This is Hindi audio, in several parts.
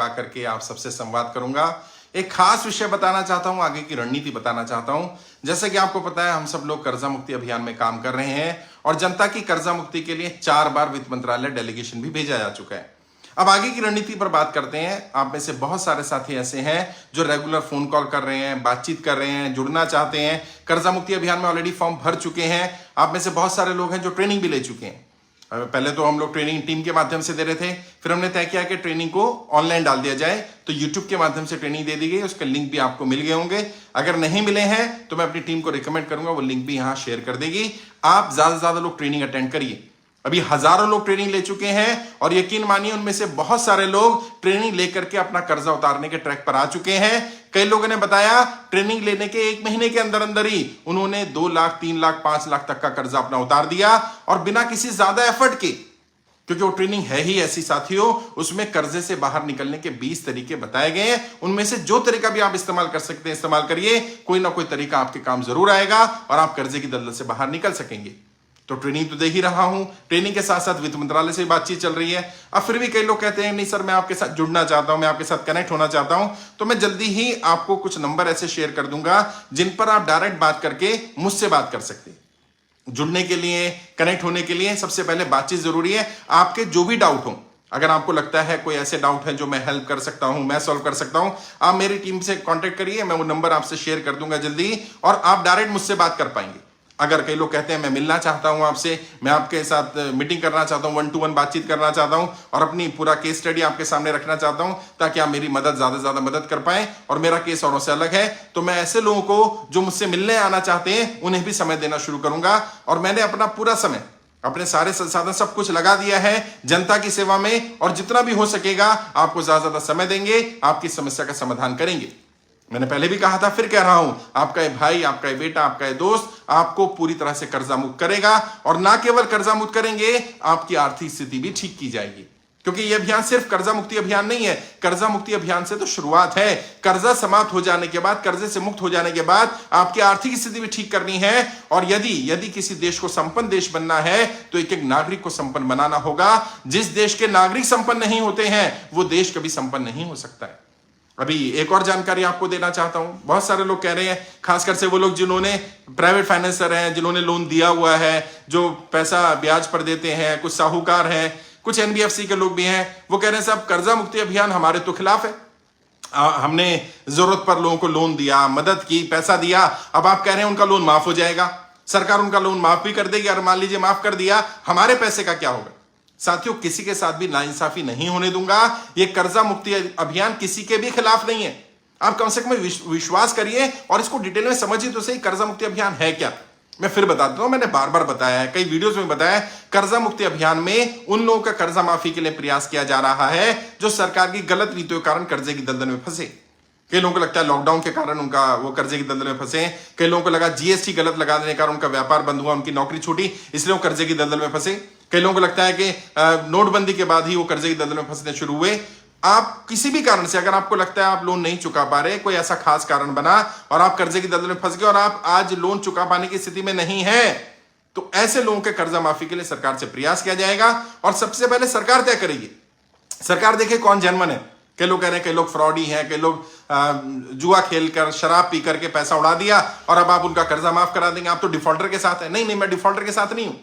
आकर के आप सबसे संवाद करूंगा। एक खास विषय बताना चाहता हूं, आगे की रणनीति बताना चाहता हूं। जैसे कि आपको पता है, हम सब लोग कर्जा मुक्ति अभियान में काम कर रहे हैं और जनता की कर्जा मुक्ति के लिए 4 बार वित्त मंत्रालय डेलीगेशन भी भेजा जा चुका है। अब आगे की रणनीति पर बात करते हैं। आप में से बहुत सारे साथी ऐसे हैं जो रेगुलर फोन कॉल कर रहे हैं, बातचीत कर रहे हैं, जुड़ना चाहते हैं, कर्जा मुक्ति अभियान में ऑलरेडी फॉर्म भर चुके हैं। आप में से बहुत सारे लोग हैं जो ट्रेनिंग भी ले चुके हैं। पहले तो हम लोग ट्रेनिंग टीम के माध्यम से दे रहे थे, फिर हमने तय किया कि ट्रेनिंग को ऑनलाइन डाल दिया जाए, तो यूट्यूब के माध्यम से ट्रेनिंग दे दी गई। उसका लिंक भी आपको मिल गए होंगे। अगर नहीं मिले हैं तो मैं अपनी टीम को रिकमेंड करूंगा वो लिंक भी यहां शेयर कर देगी। आप ज्यादा से ज्यादा लोग ट्रेनिंग अटेंड करिए। अभी हजारों लोग ट्रेनिंग ले चुके हैं और यकीन मानिए उनमें से बहुत सारे लोग ट्रेनिंग लेकर के अपना कर्जा उतारने के ट्रैक पर आ चुके हैं। कई लोगों ने बताया ट्रेनिंग लेने के 1 महीने के अंदर अंदर ही उन्होंने 2 लाख, 3 लाख, 5 लाख तक का कर्जा अपना उतार दिया और बिना किसी ज्यादा एफर्ट के। क्योंकि वो ट्रेनिंग है ही ऐसी साथियों, उसमें कर्जे से बाहर निकलने के 20 तरीके बताए गए हैं। उनमें से जो तरीका भी आप इस्तेमाल कर सकते हैं इस्तेमाल करिए, कोई ना कोई तरीका आपके काम जरूर आएगा और आप कर्जे की दलदल से बाहर निकल सकेंगे। तो ट्रेनिंग तो दे ही रहा हूं, ट्रेनिंग के साथ साथ वित्त मंत्रालय से बातचीत चल रही है। अब फिर भी कई लोग कहते हैं नहीं सर, मैं आपके साथ जुड़ना चाहता हूं, मैं आपके साथ कनेक्ट होना चाहता हूं, तो मैं जल्दी ही आपको कुछ नंबर ऐसे शेयर कर दूंगा जिन पर आप डायरेक्ट बात करके मुझसे बात कर सकते हैं। जुड़ने के लिए, कनेक्ट होने के लिए सबसे पहले बातचीत जरूरी है। आपके जो भी डाउट हो, अगर आपको लगता है कोई ऐसे डाउट है जो मैं हेल्प कर सकता हूं, मैं सॉल्व कर सकता हूं, आप मेरी टीम से कांटेक्ट करिए। मैं वो नंबर आपसे शेयर कर दूंगा जल्दी और आप डायरेक्ट मुझसे बात कर पाएंगे। अगर कई लोग कहते हैं मैं मिलना चाहता हूं आपसे, मैं आपके साथ मीटिंग करना चाहता हूं, 1 to 1 बातचीत करना चाहता हूं और अपनी पूरा केस स्टडी आपके सामने रखना चाहता हूं ताकि आप मेरी मदद ज्यादा से ज्यादा मदद कर पाएं और मेरा केस औरों से अलग है, तो मैं ऐसे लोगों को जो मुझसे मिलने आना चाहते हैं उन्हें भी समय देना शुरू करूंगा। और मैंने अपना पूरा समय, अपने सारे संसाधन सब कुछ लगा दिया है जनता की सेवा में और जितना भी हो सकेगा आपको ज्यादा ज्यादा समय देंगे, आपकी समस्या का समाधान करेंगे। मैंने पहले भी कहा था, फिर कह रहा हूं, आपका ये भाई, आपका ये बेटा, आपका ये दोस्त आपको पूरी तरह से कर्जा मुक्त करेगा और ना केवल कर्जा मुक्त करेंगे, आपकी आर्थिक स्थिति भी ठीक की जाएगी। क्योंकि यह अभियान सिर्फ कर्जा मुक्ति अभियान नहीं है। कर्जा मुक्ति अभियान से तो शुरुआत है। कर्जा समाप्त हो जाने के बाद, कर्जे से मुक्त हो जाने के बाद आपकी आर्थिक स्थिति भी ठीक करनी है। और यदि किसी देश को संपन्न देश बनना है तो एक एक नागरिक को संपन्न बनाना होगा। जिस देश के नागरिक संपन्न नहीं होते हैं वो देश कभी संपन्न नहीं हो सकता है। अभी एक और जानकारी आपको देना चाहता हूं। बहुत सारे लोग कह रहे हैं, खासकर से वो लोग जिन्होंने प्राइवेट फाइनेंसर हैं, जिन्होंने लोन दिया हुआ है, जो पैसा ब्याज पर देते हैं, कुछ साहूकार हैं, कुछ एनबीएफसी के लोग भी हैं, वो कह रहे हैं साहब कर्जा मुक्ति अभियान हमारे तो खिलाफ है। हमने जरूरत पर लोगों को लोन दिया, मदद की, पैसा दिया, अब आप कह रहे हैं उनका लोन माफ हो जाएगा, सरकार उनका लोन माफ भी कर देगी। और मान लीजिए माफ कर दिया, हमारे पैसे का क्या होगा? साथियों, किसी के साथ भी नाइंसाफी नहीं होने दूंगा। यह कर्जा मुक्ति अभियान किसी के भी खिलाफ नहीं है। आप कम से कम विश्वास करिए और इसको डिटेल में समझिए तो सही, कर्जा मुक्ति अभियान है क्या। मैं फिर बता देता हूं, मैंने बार बार बताया है, कई वीडियोस में बताया है। कर्जा मुक्ति अभियान में उन लोगों का कर्जा माफी के लिए प्रयास किया जा रहा है जो सरकार की गलत नीतियों के कारण कर्जे की दलदल में फंसे। कई लोगों को लगता है लॉकडाउन के कारण उनका वो कर्जे की दलदल में फंसे। कई लोगों को लगा जीएसटी गलत लगा देने के कारण उनका व्यापार बंद हुआ, उनकी नौकरी छूटी, इसलिए वो कर्जे की दलदल में फंसे। कई लोगों को लगता है कि नोटबंदी के बाद ही वो कर्जे की दलदल में फंसने शुरू हुए। आप किसी भी कारण से, अगर आपको लगता है आप लोन नहीं चुका पा रहे, कोई ऐसा खास कारण बना और आप कर्जे की दलदल में फंस गए और आप आज लोन चुका पाने की स्थिति में नहीं है, तो ऐसे लोगों के कर्जा माफी के लिए सरकार से प्रयास किया जाएगा। और सबसे पहले सरकार तय करेगी। सरकार देखे कौन जेन्युइन है। कई लोग कह रहे हैं कई लोग फ्रॉडी हैं, कई लोग जुआ खेलकर, शराब पी करके पैसा उड़ा दिया और अब आप उनका कर्जा माफ करा देंगे, आप तो डिफॉल्टर के साथ है। नहीं, मैं डिफॉल्टर के साथ नहीं हूं।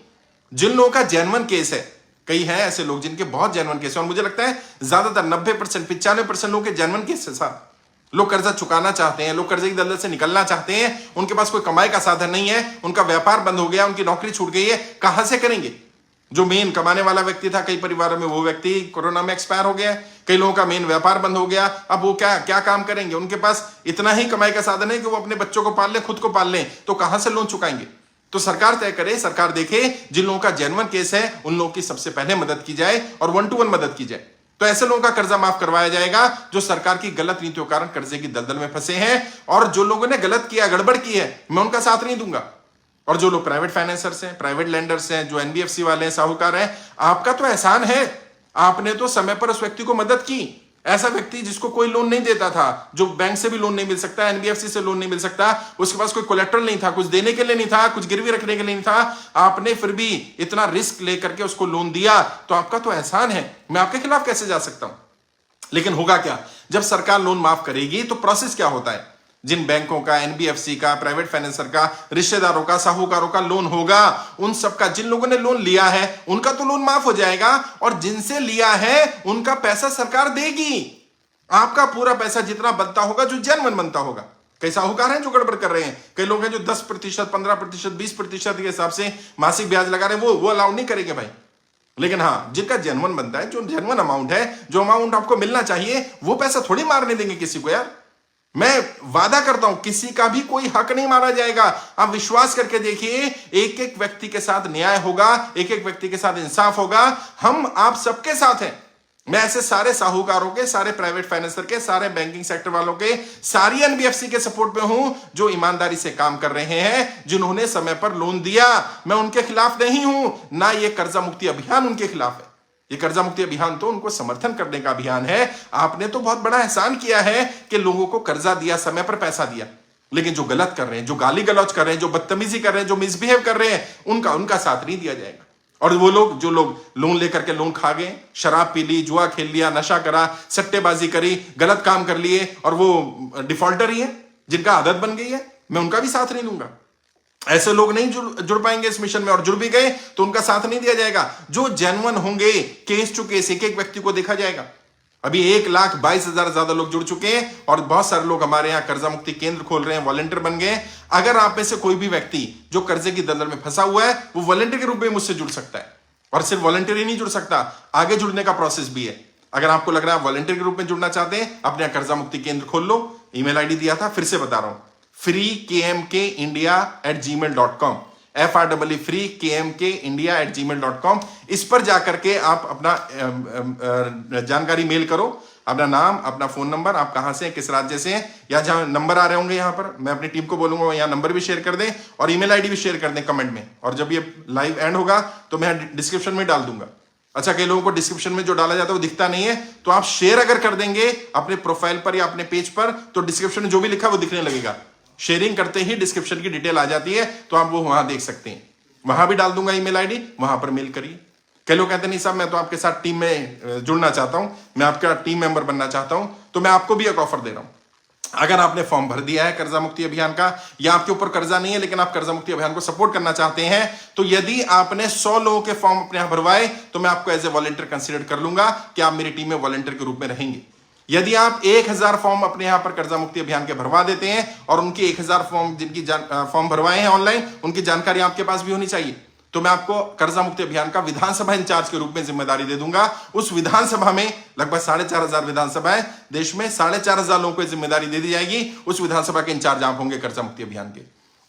जिन लोगों का जेन्युइन केस है, कई हैं ऐसे लोग जिनके बहुत जेन्युइन केस है और मुझे लगता है ज्यादातर 90%, 95% लोगों के जेन्युइन केस है साहब। लोग कर्जा चुकाना चाहते हैं, लोग कर्जे की दलदल से निकलना चाहते हैं, उनके पास कोई कमाई का साधन नहीं है, उनका व्यापार बंद हो गया, उनकी नौकरी छूट गई है, कहां से करेंगे? जो मेन कमाने वाला व्यक्ति था कई परिवारों में, वो व्यक्ति कोरोना में एक्सपायर हो गया। कई लोगों का मेन व्यापार बंद हो गया। अब वो क्या काम करेंगे? उनके पास इतना ही कमाई का साधन है कि वो अपने बच्चों को पाल ले, खुद को पाल ले, तो कहां से लोन चुकाएंगे? तो सरकार तय करे, सरकार देखे जिन लोगों का जेन्युइन केस है उन लोगों की सबसे पहले मदद की जाए और 1 to 1 मदद की जाए। तो ऐसे लोगों का कर्जा माफ करवाया जाएगा जो सरकार की गलत नीतियों के कारण कर्जे की दलदल में फंसे हैं। और जो लोगों ने गलत किया, गड़बड़ की है, मैं उनका साथ नहीं दूंगा। और जो लोग प्राइवेट फाइनेंसर्स हैं, प्राइवेट लेंडर्स हैं, जो एनबीएफसी वाले हैं, साहूकार हैं, आपका तो एहसान है, आपने तो समय पर उस व्यक्ति को मदद की। ऐसा व्यक्ति जिसको कोई लोन नहीं देता था, जो बैंक से भी लोन नहीं मिल सकता, एनबीएफसी से लोन नहीं मिल सकता, उसके पास कोई कोलेट्रल नहीं था, कुछ देने के लिए नहीं था, कुछ गिरवी रखने के लिए नहीं था, आपने फिर भी इतना रिस्क लेकर के उसको लोन दिया, तो आपका तो एहसान है। मैं आपके खिलाफ कैसे जा सकता हूं? लेकिन होगा क्या, जब सरकार लोन माफ करेगी तो प्रोसेस क्या होता है, जिन बैंकों का, एनबीएफसी का, प्राइवेट फाइनेंसर का, रिश्तेदारों का, साहूकारों का लोन होगा, उन सबका, जिन लोगों ने लोन लिया है उनका तो लोन माफ हो जाएगा, और जिनसे लिया है उनका पैसा सरकार देगी। आपका पूरा पैसा जितना बनता होगा, जो जेन्युइन बनता होगा। कई साहूकार हैं जो गड़बड़ कर रहे हैं, कई लोग हैं जो 10%, 15%, 20% के हिसाब से मासिक ब्याज लगा रहे हैं, वो अलाउ नहीं करेंगे भाई। लेकिन हां, जिनका जेन्युइन बनता है, जो जेन्युइन अमाउंट है, जो अमाउंट आपको मिलना चाहिए, वो पैसा थोड़ी मारने देंगे किसी को यार। मैं वादा करता हूं किसी का भी कोई हक नहीं मारा जाएगा। आप विश्वास करके देखिए, एक एक व्यक्ति के साथ न्याय होगा, एक एक व्यक्ति के साथ इंसाफ होगा। हम आप सबके साथ हैं। मैं ऐसे सारे साहूकारों के, सारे प्राइवेट फाइनेंसर के, सारे बैंकिंग सेक्टर वालों के, सारी एनबीएफसी के सपोर्ट में हूं, जो ईमानदारी से काम कर रहे हैं, जिन्होंने समय पर लोन दिया। मैं उनके खिलाफ नहीं हूं, ना ये कर्जा मुक्ति अभियान उनके खिलाफ है। ये कर्जा मुक्ति अभियान तो उनको समर्थन करने का अभियान है। आपने तो बहुत बड़ा एहसान किया है कि लोगों को कर्जा दिया, समय पर पैसा दिया, लेकिन जो गलत कर रहे हैं, जो गाली गलौज कर रहे हैं, जो बदतमीजी कर रहे हैं, जो मिसबिहेव कर रहे हैं, उनका साथ नहीं दिया जाएगा। और वो लोग, जो लोग लोन लेकर के लोन खा गए, शराब पी ली, जुआ खेल लिया, नशा करा, सट्टेबाजी करी, गलत काम कर लिए, और वो डिफॉल्टर ही है, जिनका आदत बन गई है, मैं उनका भी साथ नहीं दूंगा। ऐसे लोग नहीं जुड़ पाएंगे इस मिशन में, और जुड़ भी गए तो उनका साथ नहीं दिया जाएगा। जो जेन्युइन होंगे, केस टू केस, एक एक व्यक्ति को देखा जाएगा। अभी 1,22,000 ज्यादा लोग जुड़ चुके हैं, और बहुत सारे लोग हमारे यहां कर्जा मुक्ति केंद्र खोल रहे हैं, वॉलंटियर बन गए। अगर आप में से कोई भी व्यक्ति जो कर्जे की दलदल में फंसा हुआ है, वो वॉलंटियर के रूप में मुझसे जुड़ सकता है। और सिर्फ वॉलंटियर ही नहीं जुड़ सकता, आगे जुड़ने का प्रोसेस भी है। अगर आपको लग रहा है वॉलंटियर के रूप में जुड़ना चाहते हैं, अपने कर्जा मुक्ति केंद्र खोल लो। ईमेल आईडी दिया था, फिर से बता रहा हूं, freekmkindia@gmail.com, freekmkindia@gmail.com। इस पर जाकर के आप अपना जानकारी मेल करो, अपना नाम, अपना फोन नंबर, आप कहां से हैं, किस राज्य से हैं, या जहां नंबर आ रहे होंगे यहां पर, मैं अपनी टीम को बोलूंगा यहां नंबर भी शेयर कर दें, और ईमेल आईडी भी शेयर कर दें कमेंट में। और जब ये लाइव एंड होगा तो मैं डिस्क्रिप्शन में डाल दूंगा। अच्छा, कई लोगों को डिस्क्रिप्शन में जो डाला जाता है वो दिखता नहीं है, तो आप शेयर अगर कर देंगे अपने प्रोफाइल पर या अपने पेज पर, तो डिस्क्रिप्शन में जो भी लिखा है वो दिखने लगेगा। शेयरिंग करते ही डिस्क्रिप्शन की डिटेल आ जाती है, तो आप वो वहां देख सकते हैं। वहां भी डाल दूंगा ईमेल आईडी, वहां पर मेल करिए। कई लोग कहते नहीं साहब, मैं तो आपके साथ टीम में जुड़ना चाहता हूं, मैं आपका टीम मेंबर बनना चाहता हूं, तो मैं आपको भी एक ऑफर दे रहा हूं। अगर आपने फॉर्म भर दिया है कर्जा मुक्ति अभियान का, या आपके ऊपर कर्जा नहीं है लेकिन आप कर्जा मुक्ति अभियान को सपोर्ट करना चाहते हैं, तो यदि आपने 100 लोगों के फॉर्म अपने यहां भरवाए, तो मैं आपको एज ए वॉलंटियर कंसीडर कर लूंगा कि आप मेरी टीम में वॉलंटियर के रूप में रहेंगे। यदि आप 1000 फॉर्म अपने यहां पर कर्जा मुक्ति अभियान के भरवा देते हैं, और उनके 1000 फॉर्म जिनकी फॉर्म भरवाए हैं ऑनलाइन, उनकी जानकारी आपके पास भी होनी चाहिए, तो मैं आपको कर्जा मुक्ति अभियान का विधानसभा इंचार्ज के रूप में जिम्मेदारी दे दूंगा। उस विधानसभा में लगभग 4,500 विधानसभा है देश में, 4,500 लोगों को जिम्मेदारी दे दी जाएगी। उस विधानसभा के इंचार्ज आप होंगे कर्जा मुक्ति अभियान के।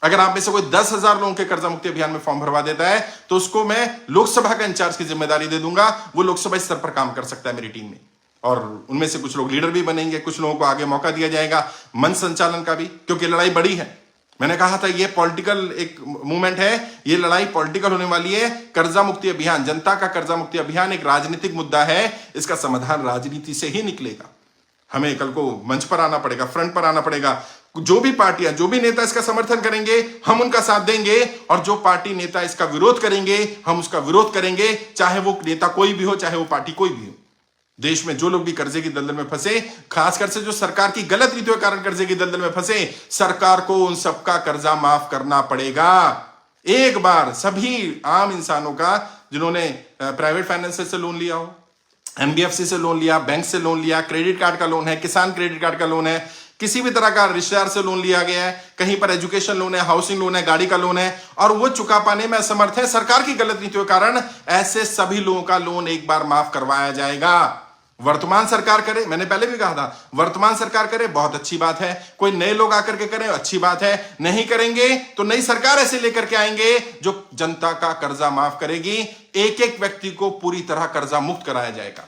अगर आप में से कोई 10,000 लोगों के कर्जा मुक्ति अभियान में फॉर्म भरवा देता है, तो उसको मैं लोकसभा का इंचार्ज की जिम्मेदारी दे दूंगा। वो लोकसभा स्तर पर काम कर सकता है मेरी टीम में, और उनमें से कुछ लोग लीडर भी बनेंगे, कुछ लोगों को आगे मौका दिया जाएगा मंच संचालन का भी, क्योंकि लड़ाई बड़ी है। मैंने कहा था ये पॉलिटिकल एक मूवमेंट है, ये लड़ाई पॉलिटिकल होने वाली है। कर्जा मुक्ति अभियान, जनता का कर्जा मुक्ति अभियान एक राजनीतिक मुद्दा है, इसका समाधान राजनीति से ही निकलेगा। हमें कल को मंच पर आना पड़ेगा, फ्रंट पर आना पड़ेगा। जो भी पार्टियां, जो भी नेता इसका समर्थन करेंगे, हम उनका साथ देंगे, और जो पार्टी नेता इसका विरोध करेंगे, हम उसका विरोध करेंगे, चाहे वो नेता कोई भी हो, चाहे वो पार्टी कोई भी हो। देश में जो लोग भी कर्जे की दलदल में फंसे, खासकर से जो सरकार की गलत नीतियों के कारण कर्जे की दलदल में फंसे, सरकार को उन सबका कर्जा माफ करना पड़ेगा एक बार। सभी आम इंसानों का, जिन्होंने प्राइवेट फाइनेंसर से लोन लिया हो, एनबीएफसी से लोन लिया, बैंक से लोन लिया, क्रेडिट कार्ड का लोन है, किसान क्रेडिट कार्ड का लोन है, किसी भी तरह का रिश्तेदार से लोन लिया गया है, कहीं पर एजुकेशन लोन है, हाउसिंग लोन है, गाड़ी का लोन है, और वो चुका पाने में असमर्थ है सरकार की गलत नीतियों के कारण, ऐसे सभी लोगों का लोन एक बार माफ करवाया जाएगा। वर्तमान सरकार करे, मैंने पहले भी कहा था, वर्तमान सरकार करे बहुत अच्छी बात है, कोई नए लोग आकर के करें अच्छी बात है, नहीं करेंगे तो नई सरकार ऐसे लेकर के आएंगे जो जनता का कर्जा माफ करेगी। एक एक व्यक्ति को पूरी तरह कर्जा मुक्त कराया जाएगा,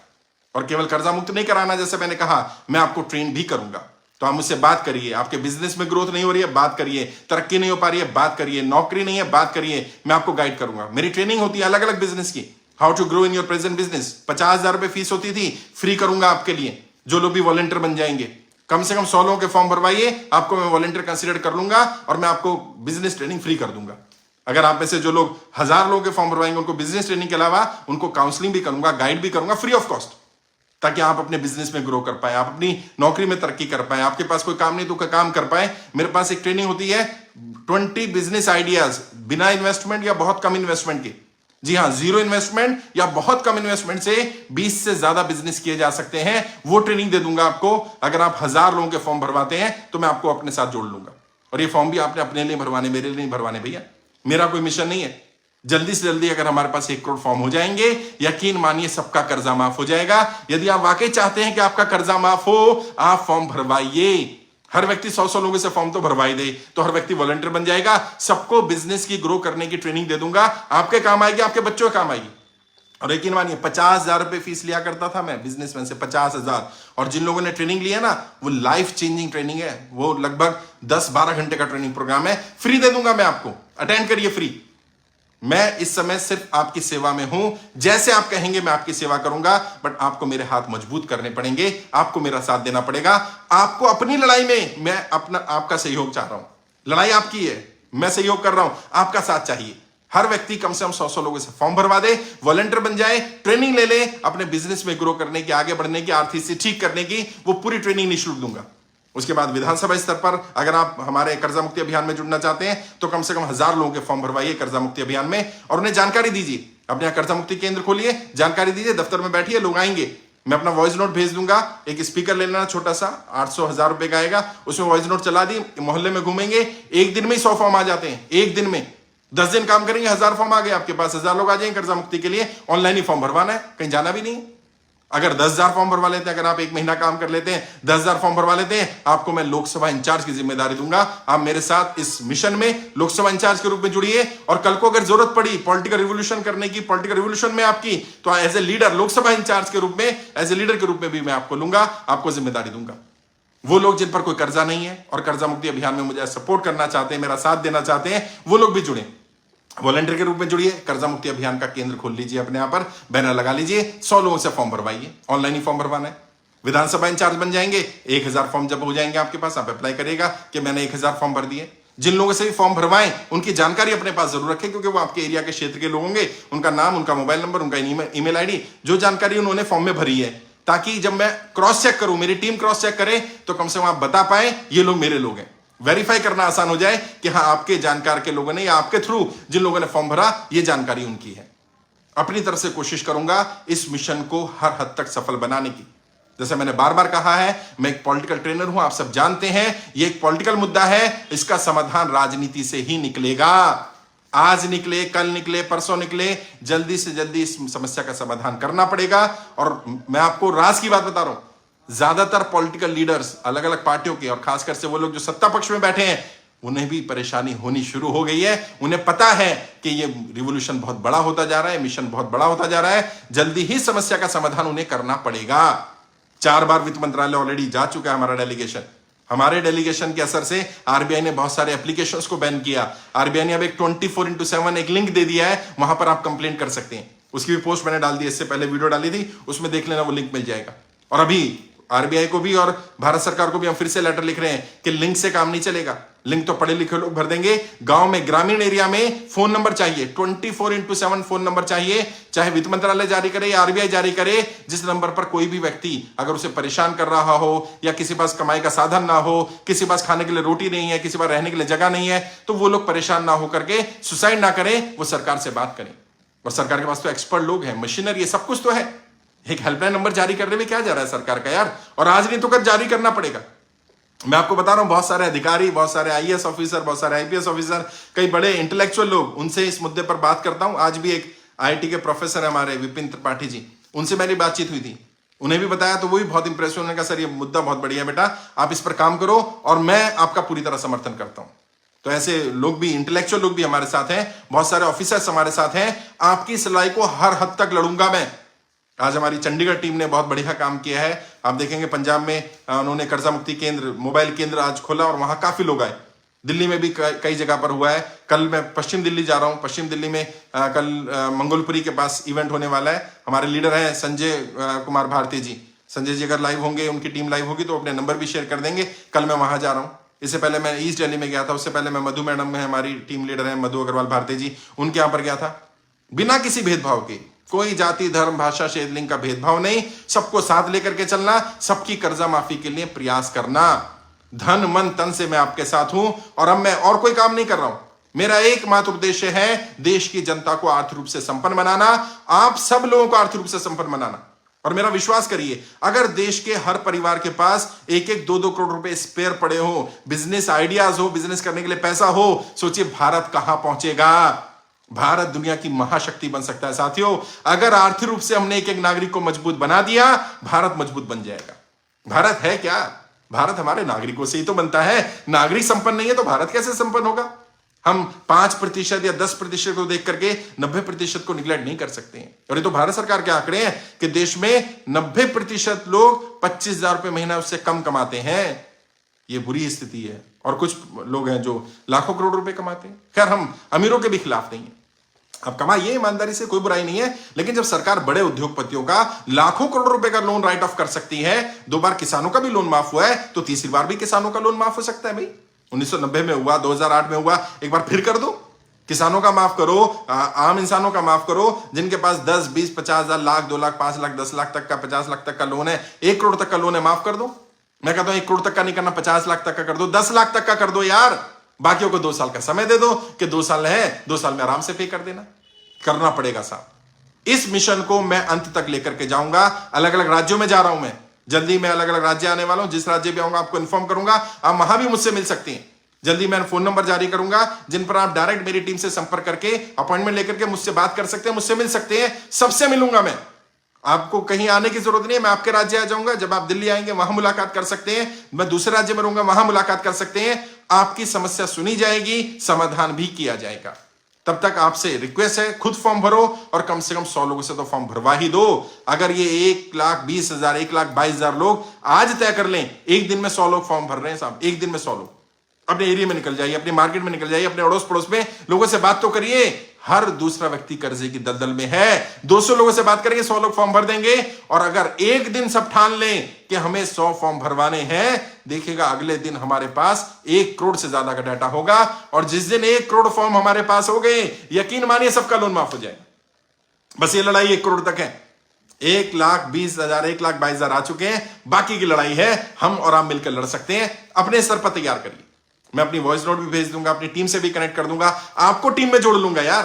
और केवल कर्जा मुक्त नहीं कराना, जैसे मैंने कहा, मैं आपको ट्रेन भी करूंगा। तो आप मुझसे बात करिए, आपके बिजनेस में ग्रोथ नहीं हो रही है, बात करिए, तरक्की नहीं हो पा रही है, बात करिए, नौकरी नहीं है, बात करिए, मैं आपको गाइड करूंगा। मेरी ट्रेनिंग होती है अलग अलग बिजनेस की, how to grow in your present business. 50,000 रुपए फीस होती थी, फ्री करूंगा आपके लिए, जो लोग भी वॉलंटियर बन जाएंगे। कम से कम 100 लोगों के फॉर्म भरवाइए, आपको मैं वॉलंटियर कंसीडर कर लूंगा, और मैं आपको बिजनेस ट्रेनिंग फ्री कर दूंगा। अगर आप में से जो लोग 1000 लोगों के फॉर्म भरवाएंगे, उनको बिजनेस ट्रेनिंग के अलावा उनको काउंसलिंग भी करूंगा, गाइड भी करूंगा, फ्री ऑफ कॉस्ट। ताकि आप अपने बिजनेस में ग्रो कर पाए, आप अपनी नौकरी में तरक्की कर पाए। आपके पास कोई काम नहीं तो कोई काम कर पाए। मेरे पास एक ट्रेनिंग होती है 20 बिजनेस आइडियाज, बिना इन्वेस्टमेंट या बहुत कम इन्वेस्टमेंट के। जी हां, जीरो इन्वेस्टमेंट या बहुत कम इन्वेस्टमेंट से 20 से ज्यादा बिजनेस किए जा सकते हैं। वो ट्रेनिंग दे दूंगा आपको। अगर आप 1000 लोगों के फॉर्म भरवाते हैं तो मैं आपको अपने साथ जोड़ लूंगा। और ये फॉर्म भी आपने अपने लिए भरवाने, मेरे लिए नहीं भरवाने भैया। मेरा कोई मिशन नहीं है। जल्दी से जल्दी अगर हमारे पास 1 करोड़ फॉर्म हो जाएंगे, यकीन मानिए सबका कर्जा माफ हो जाएगा। यदि आप वाकई चाहते हैं कि आपका कर्जा माफ हो, आप फॉर्म भरवाइए। हर व्यक्ति 100 लोगों से फॉर्म तो भरवाई दे, तो हर व्यक्ति वॉलंटियर बन जाएगा। सबको बिजनेस की ग्रो करने की ट्रेनिंग दे दूंगा। आपके काम आएगी, आपके बच्चों के काम आएगी। और यकीन मानिए 50,000 रुपए फीस लिया करता था मैं बिजनेसमैन से, 50,000। और जिन लोगों ने ट्रेनिंग लिया ना, वो लाइफ चेंजिंग ट्रेनिंग है। वो लगभग 10-12 घंटे का ट्रेनिंग प्रोग्राम है। फ्री दे दूंगा मैं आपको, अटेंड करिए फ्री। मैं इस समय सिर्फ आपकी सेवा में हूं। जैसे आप कहेंगे मैं आपकी सेवा करूंगा, बट आपको मेरे हाथ मजबूत करने पड़ेंगे, आपको मेरा साथ देना पड़ेगा। आपको अपनी लड़ाई में मैं आपका सहयोग चाह रहा हूं। लड़ाई आपकी है, मैं सहयोग कर रहा हूं, आपका साथ चाहिए। हर व्यक्ति कम से कम 100 लोगों से फॉर्म भरवा दे, वॉलंटियर बन जाए, ट्रेनिंग ले ले, अपने बिजनेस में ग्रो करने की, आगे बढ़ने की, आर्थिक स्थिति ठीक करने की। वो पूरी ट्रेनिंग निःशुल्क दूंगा। उसके बाद विधानसभा स्तर पर अगर आप हमारे कर्जा मुक्ति अभियान में जुड़ना चाहते हैं तो कम से कम 1000 लोगों के फॉर्म भरवाइए कर्जा मुक्ति अभियान में, और उन्हें जानकारी दीजिए। अपने यहाँ कर्जा मुक्ति केंद्र खोलिए, जानकारी दीजिए, दफ्तर में बैठिए, लोग आएंगे। मैं अपना वॉइस नोट भेज दूंगा। एक स्पीकर ले लेना छोटा सा, 800-1000 रुपए का आएगा। उसमें वॉइस नोट चला दी, मोहल्ले में घूमेंगे। एक दिन में ही 100 फॉर्म आ जाते हैं। एक दिन में 10 दिन काम करेंगे, 1000 फॉर्म आ गए आपके पास। 1000 लोग आ जाएंगे कर्जा मुक्ति के लिए। ऑनलाइन ही फॉर्म भरवाना है, कहीं जाना भी नहीं। अगर 10,000 फॉर्म भरवा लेते हैं, अगर आप 1 महीना काम कर लेते हैं, 10,000 फॉर्म भरवा लेते हैं, आपको मैं लोकसभा इंचार्ज की जिम्मेदारी दूंगा। आप मेरे साथ इस मिशन में लोकसभा इंचार्ज के रूप में जुड़िए। और कल को अगर जरूरत पड़ी पॉलिटिकल रिवोल्यूशन करने की, पॉलिटिकल रिवोल्यूशन में आपकी, तो as a leader, Lok Sabha incharge के रूप में, एज ए लीडर के रूप में भी मैं आपको लूंगा, आपको जिम्मेदारी दूंगा। वो लोग जिन पर कोई कर्जा नहीं है और कर्जा मुक्ति अभियान में मुझे सपोर्ट करना चाहते हैं, मेरा साथ देना चाहते हैं, वो लोग भी जुड़े, वॉलंटियर के रूप में जुड़िए। कर्जा मुक्ति अभियान का केंद्र खोल लीजिए, अपने यहाँ पर बैनर लगा लीजिए, 100 लोगों से फॉर्म भरवाइए। ऑनलाइन ही फॉर्म भरवाना है। विधानसभा इंचार्ज बन जाएंगे, 1000 फॉर्म जब हो जाएंगे आपके पास, आप अप्लाई करिएगा कि मैंने 1000 फॉर्म भर दिए। जिन लोगों से भी फॉर्म भरवाएं, उनकी जानकारी अपने पास जरूर रखें, क्योंकि वो आपके एरिया के क्षेत्र के लोग होंगे। उनका नाम, उनका मोबाइल नंबर, उनका ईमेल आईडी, जो जानकारी उन्होंने फॉर्म में भरी है, ताकि जब मैं क्रॉस चेक करूं, मेरी टीम क्रॉस चेक करे, तो कम से कम आप बता पाए ये लोग मेरे लोग हैं। वेरीफाई करना आसान हो जाए कि हाँ, आपके जानकार के लोगों ने या आपके थ्रू जिन लोगों ने फॉर्म भरा, ये जानकारी उनकी है। अपनी तरफ से कोशिश करूंगा इस मिशन को हर हद तक सफल बनाने की। जैसे मैंने बार बार कहा है, मैं एक पॉलिटिकल ट्रेनर हूं, आप सब जानते हैं। ये एक पॉलिटिकल मुद्दा है, इसका समाधान राजनीति से ही निकलेगा। आज निकले, कल निकले, परसों निकले, जल्दी से जल्दी इस समस्या का समाधान करना पड़ेगा। और मैं आपको राज की बात बता रहा हूं, ज्यादातर पॉलिटिकल लीडर्स अलग अलग पार्टियों के, और खासकर से वो लोग जो सत्ता पक्ष में बैठे हैं, उन्हें भी परेशानी होनी शुरू हो गई है। उन्हें पता है कि ये रिवॉल्यूशन बहुत बड़ा होता जा रहा है, मिशन बहुत बड़ा होता जा रहा है। जल्दी ही समस्या का समाधान उन्हें करना पड़ेगा। 4 बार वित्त मंत्रालय ऑलरेडी जा चुका है हमारा डेलीगेशन। हमारे डेलीगेशन के असर से आरबीआई ने बहुत सारे एप्लीकेशंस को बैन किया। आरबीआई ने अब एक 24/7 एक लिंक दे दिया है, वहां पर आप कंप्लेंट कर सकते हैं। उसकी भी पोस्ट मैंने डाल दी, इससे पहले वीडियो डाली थी, उसमें देख लेना, वो लिंक मिल जाएगा। और अभी आरबीआई को भी और भारत सरकार को भी हम फिर से लेटर लिख रहे हैं कि लिंक से काम नहीं चलेगा। लिंक तो पढ़े लिखे लोग भर देंगे। गांव में, ग्रामीण एरिया में फोन नंबर चाहिए, 24/7 फोन नंबर चाहिए, चाहे वित्त मंत्रालय जारी करे या आरबीआई जारी करे। जिस नंबर पर कोई भी व्यक्ति अगर उसे परेशान कर रहा हो, या किसी पास कमाई का साधन ना हो, किसी पास खाने के लिए रोटी नहीं है, किसी पास रहने के लिए जगह नहीं है, तो वो लोग परेशान ना होकर के सुसाइड ना करें, वो सरकार से बात करें। और सरकार के पास तो एक्सपर्ट लोग हैं, मशीनरी, ये सब कुछ तो है। एक हेल्पलाइन नंबर जारी करने में क्या जा रहा है सरकार का यार, और आज नहीं तो कल जारी करना पड़ेगा। मैं आपको बता रहा हूं, बहुत सारे अधिकारी, बहुत सारे आईएएस ऑफिसर, बहुत सारे आईपीएस ऑफिसर, कई बड़े इंटेलेक्चुअल लोग, उनसे इस मुद्दे पर बात करता हूं। आज भी एक आईआईटी के प्रोफेसर है हमारे, विपिन त्रिपाठी जी, उनसे मेरी बातचीत हुई थी। उन्हें भी बताया तो वो भी बहुत इंप्रेस हुए। उन्होंने कहा सर ये मुद्दा बहुत बढ़िया है बेटा, आप इस पर काम करो और मैं आपका पूरी तरह समर्थन करता हूं। तो ऐसे लोग भी, इंटेलेक्चुअल लोग भी हमारे साथ हैं, बहुत सारे ऑफिसर्स हमारे साथ हैं। आपकी इस लड़ाई को हर हद तक लड़ूंगा मैं। आज हमारी चंडीगढ़ टीम ने बहुत बढ़िया काम किया है। आप देखेंगे पंजाब में उन्होंने कर्जा मुक्ति केंद्र, मोबाइल केंद्र आज खोला और वहां काफी लोग आए। दिल्ली में भी कई जगह पर हुआ है। कल मैं पश्चिम दिल्ली जा रहा हूं। पश्चिम दिल्ली में कल मंगोलपुरी के पास इवेंट होने वाला है। हमारे लीडर हैं संजय कुमार भारती जी। संजय जी अगर लाइव होंगे, उनकी टीम लाइव होगी तो अपने नंबर भी शेयर कर देंगे। कल मैं वहां जा रहा हूं। इससे पहले मैं ईस्ट दिल्ली में गया था। उससे पहले मैं मधु मैडम में, हमारी टीम लीडर है मधु अग्रवाल भारती जी, उनके यहाँ पर गया था। बिना किसी भेदभाव के कोई जाति धर्म भाषा क्षेत्र लिंग का भेदभाव नहीं, सबको साथ लेकर के चलना, सबकी कर्जा माफी के लिए प्रयास करना। धन मन तन से मैं आपके साथ हूं और अब मैं और कोई काम नहीं कर रहा हूं। मेरा एकमात्र उद्देश्य है देश की जनता को आर्थिक रूप से संपन्न बनाना, आप सब लोगों को आर्थिक रूप से संपन्न बनाना। और मेरा विश्वास करिए, अगर देश के हर परिवार के पास 1-1, 2-2 करोड़ रुपए स्पेयर पड़े हो, बिजनेस आइडियाज हो, बिजनेस करने के लिए पैसा हो, सोचिए भारत कहां पहुंचेगा। भारत दुनिया की महाशक्ति बन सकता है साथियों। अगर आर्थिक रूप से हमने एक एक नागरिक को मजबूत बना दिया, भारत मजबूत बन जाएगा। भारत है क्या? भारत हमारे नागरिकों से ही तो बनता है। नागरिक संपन्न नहीं है तो भारत कैसे संपन्न होगा? हम 5% या 10% को देख करके 90% को निगलेक्ट नहीं कर सकते हैं। और ये तो भारत सरकार के आंकड़े हैं कि देश में 90% लोग 25,000 रुपए महीना उससे कम कमाते हैं। ये बुरी स्थिति है। और कुछ लोग हैं जो लाखों करोड़ रुपए कमाते हैं। खैर, हम अमीरों के भी खिलाफ नहीं है। अब कमाइए ईमानदारी से, कोई बुराई नहीं है, लेकिन जब सरकार बड़े उद्योगपतियों का लाखों करोड़ रुपए का लोन राइट ऑफ कर सकती है, 2 बार किसानों का भी लोन माफ हुआ है, तो तीसरी बार भी किसानों का लोन माफ हो सकता है। भाई 1990 में हुआ, 2008 में हुआ, एक बार फिर कर दो। किसानों का माफ करो, आम इंसानों का माफ करो, जिनके पास 10, 20, 50 हजार, लाख, 2 लाख, 5 लाख, 10 लाख तक का, 50 लाख तक का लोन है, 1 करोड़ तक का लोन है, माफ कर दो। मैं कहता हूं 1 करोड़ तक का नहीं करना, 50 लाख तक का कर दो, 10 लाख तक का कर दो यार। बाकियों को 2 साल का समय दे दो कि 2 साल है, 2 साल में आराम से पे कर देना। करना पड़ेगा साहब। इस मिशन को मैं अंत तक लेकर के जाऊंगा। अलग अलग राज्यों में जा रहा हूं मैं, जल्दी मैं अलग अलग राज्य आने वाला हूं। जिस राज्य भी आऊंगा आपको इन्फॉर्म करूंगा। आप वहां भी मुझसे मिल सकती हैं। जल्दी मैं फोन नंबर जारी करूंगा जिन पर आप डायरेक्ट मेरी टीम से संपर्क करके अपॉइंटमेंट लेकर के मुझसे बात कर सकते हैं, मुझसे मिल सकते हैं। सबसे मिलूंगा मैं। आपको कहीं आने की जरूरत नहीं है, मैं आपके राज्य आ जाऊंगा। जब आप दिल्ली आएंगे वहां मुलाकात कर सकते हैं, मैं दूसरे राज्य में रहूंगा वहां मुलाकात कर सकते हैं। आपकी समस्या सुनी जाएगी, समाधान भी किया जाएगा। तब तक आपसे रिक्वेस्ट है, खुद फॉर्म भरो और कम से कम 100 लोगों से तो फॉर्म भरवा ही दो। अगर ये 1,20,000, 1,22,000 लोग आज तय कर लें, एक दिन में 100 लोग फॉर्म भर रहे हैं साहब, एक दिन में 100 लोग। अपने एरिया में निकल जाइए, अपने मार्केट में निकल जाइए, अपने अड़ोस पड़ोस में लोगों से बात तो करिए। हर दूसरा व्यक्ति कर्जे की दलदल में है। 200 लोगों से बात करेंगे, 100 लोग फॉर्म भर देंगे। और अगर एक दिन सब ठान लें कि हमें 100 फॉर्म भरवाने हैं, देखिएगा अगले दिन हमारे पास 1 करोड़ से ज्यादा का डाटा होगा। और जिस दिन 1 करोड़ फॉर्म हमारे पास हो गए, यकीन मानिए सबका लोन माफ हो जाएगा। बस ये लड़ाई 1 करोड़ तक है। 1,20,000, 1,22,000 आ चुके हैं। बाकी की लड़ाई है हम और आप मिलकर लड़ सकते हैं। अपने स्तर पर तैयार करिए। मैं अपनी वॉइस नोट भी भेज दूंगा, अपनी टीम से भी कनेक्ट कर दूंगा, आपको टीम में जोड़ लूंगा यार।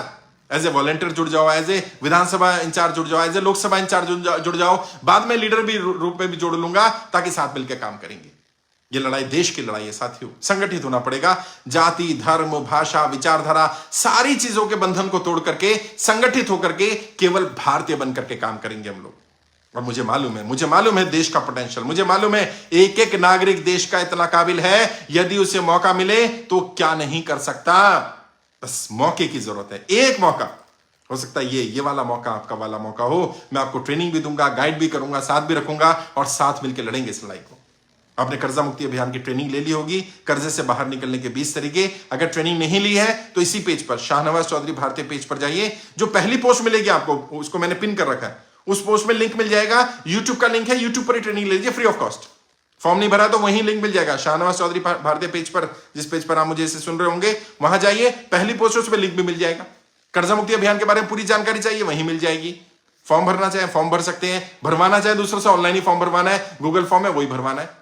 एज ए वॉलंटियर जुड़ जाओ, एज ए विधानसभा इंचार्ज जुड़ जाओ, एज ए लोकसभा इंचार्ज जुड़ जाओ, बाद में लीडर भी रूप में भी जोड़ लूंगा, ताकि साथ मिलकर काम करेंगे। ये लड़ाई देश की लड़ाई है साथियों। संगठित होना पड़ेगा। जाति धर्म भाषा विचारधारा सारी चीजों के बंधन को तोड़ करके संगठित होकर के केवल भारतीय बन करके काम करेंगे हम लोग। और मुझे मालूम है देश का पोटेंशियल, मुझे मालूम है एक एक नागरिक देश का इतना काबिल है, यदि उसे मौका मिले तो क्या नहीं कर सकता। बस मौके की जरूरत है। एक मौका हो सकता है ये वाला मौका आपका वाला मौका हो। मैं आपको ट्रेनिंग भी दूंगा, गाइड भी करूंगा, साथ भी रखूंगा और साथ मिलकर लड़ेंगे इस लड़ाई को। आपने कर्जा मुक्ति अभियान की ट्रेनिंग ले ली होगी, कर्जे से बाहर निकलने के 20 तरीके। अगर ट्रेनिंग नहीं ली है तो इसी पेज पर, शाहनवाज चौधरी भारतीय पेज पर जाइए। जो पहली पोस्ट मिलेगी आपको, उसको मैंने पिन कर रखा है, उस पोस्ट में लिंक मिल जाएगा। यूट्यूब का लिंक है, यूट्यूब पर ही ट्रेनिंग ले लीजिए फ्री ऑफ कॉस्ट। फॉर्म नहीं भरा तो वहीं लिंक मिल जाएगा, शाहनवाज चौधरी भारतीय पेज पर, जिस पेज पर आप मुझे इसे सुन रहे होंगे वहां जाइए। पहली पोस्ट है, उस पर लिंक भी मिल जाएगा। कर्जा मुक्ति अभियान के बारे में पूरी जानकारी चाहिए, वहीं मिल जाएगी। फॉर्म भरना चाहे फॉर्म भर सकते हैं, भरवाना चाहे दूसरों से ऑनलाइन ही फॉर्म भरवाना है, गूगल फॉर्म है वही भरवाना है।